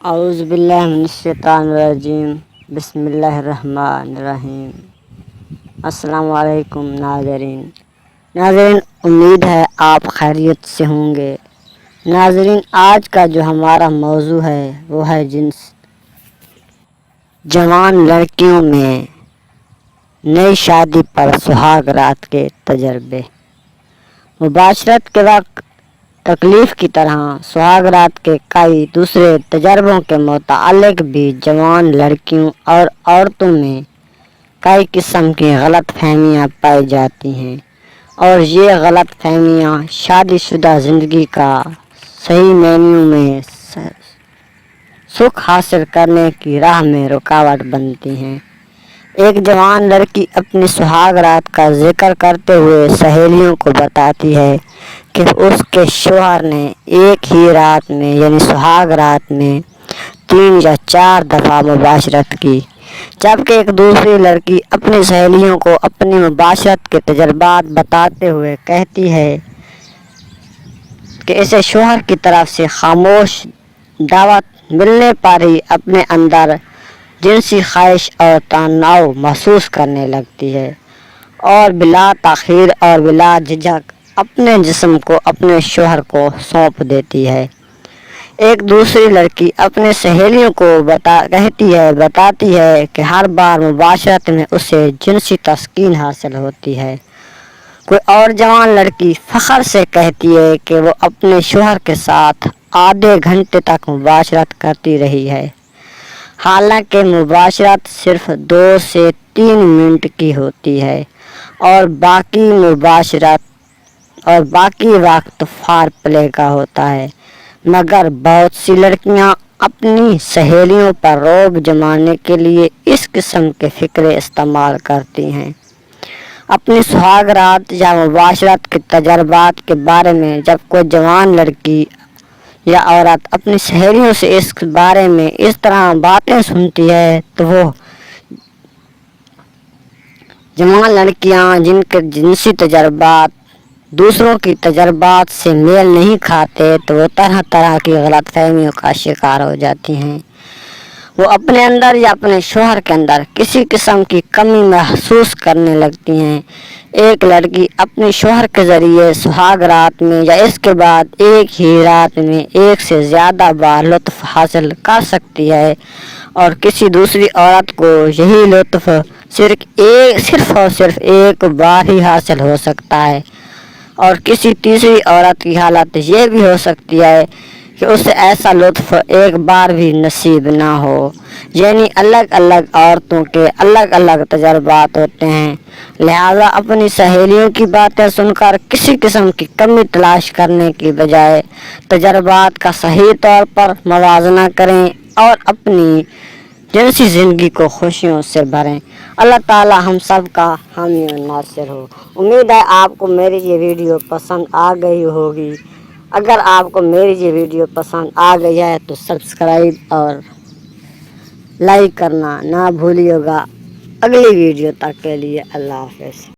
اعوذ باللہ من الشیطان الرجیم، بسم اللہ الرحمن الرحیم۔ السلام علیکم ناظرین، امید ہے آپ خیریت سے ہوں گے۔ ناظرین، آج کا جو ہمارا موضوع ہے وہ ہے جنس۔ جوان لڑکیوں میں نئی شادی پر سہاگ رات کے تجربے۔ مباشرت کے وقت تکلیف کی طرح سہاگ رات کے کئی دوسرے تجربوں کے متعلق بھی جوان لڑکیوں اور عورتوں میں کئی قسم کی غلط فہمیاں پائی جاتی ہیں، اور یہ غلط فہمیاں شادی شدہ زندگی کا صحیح معنیوں میں سکھ حاصل کرنے کی راہ میں رکاوٹ بنتی ہیں۔ ایک جوان لڑکی اپنی سہاگ رات کا ذکر کرتے ہوئے سہیلیوں کو بتاتی ہے کہ اس کے شوہر نے ایک ہی رات میں یعنی سہاگ رات میں 3 یا 4 دفعہ مباشرت کی، جبکہ ایک دوسری لڑکی اپنی سہیلیوں کو اپنی مباشرت کے تجربات بتاتے ہوئے کہتی ہے کہ اسے شوہر کی طرف سے خاموش دعوت ملنے پر ہی اپنے اندر جنسی خواہش اور تناؤ محسوس کرنے لگتی ہے، اور بلا تاخیر اور بلا جھجک اپنے جسم کو اپنے شوہر کو سونپ دیتی ہے۔ ایک دوسری لڑکی اپنے سہیلیوں کو بتاتی ہے کہ ہر بار مباشرت میں اسے جنسی تسکین حاصل ہوتی ہے۔ کوئی اور جوان لڑکی فخر سے کہتی ہے کہ وہ اپنے شوہر کے ساتھ آدھے گھنٹے تک مباشرت کرتی رہی ہے، حالانکہ مباشرت صرف 2 سے 3 منٹ کی ہوتی ہے اور باقی وقت فار پلے کا ہوتا ہے، مگر بہت سی لڑکیاں اپنی سہیلیوں پر رعب جمانے کے لیے اس قسم کے فقرے استعمال کرتی ہیں۔ اپنی سہاگ رات یا مباشرت کے تجربات کے بارے میں جب کوئی جوان لڑکی یا عورت اپنی سہیلیوں سے اس بارے میں اس طرح باتیں سنتی ہے تو وہ جوان لڑکیاں جن کے جنسی تجربات دوسروں کی تجربات سے میل نہیں کھاتے تو وہ طرح طرح کی غلط فہمیوں کا شکار ہو جاتی ہیں۔ وہ اپنے اندر یا اپنے شوہر کے اندر کسی قسم کی کمی محسوس کرنے لگتی ہیں۔ ایک لڑکی اپنے شوہر کے ذریعے سہاگ رات میں یا اس کے بعد ایک ہی رات میں 1 سے زیادہ بار لطف حاصل کر سکتی ہے، اور کسی دوسری عورت کو یہی لطف صرف ایک بار ہی حاصل ہو سکتا ہے، اور کسی تیسری عورت کی حالت یہ بھی ہو سکتی ہے کہ اسے ایسا لطف ایک بار بھی نصیب نہ ہو۔ یعنی الگ الگ عورتوں کے الگ الگ تجربات ہوتے ہیں، لہذا اپنی سہیلیوں کی باتیں سن کر کسی قسم کی کمی تلاش کرنے کی بجائے تجربات کا صحیح طور پر موازنہ کریں اور اپنی جنسی زندگی کو خوشیوں سے بھریں۔ اللہ تعالی ہم سب کا حامی و ناصر ہو۔ امید ہے آپ کو میری یہ ویڈیو پسند آ گئی ہوگی۔ اگر آپ کو میری یہ ویڈیو پسند آ گئی ہے تو سبسکرائب اور لائک کرنا نہ بھولیے گا۔ اگلی ویڈیو تک کے لیے اللہ حافظ۔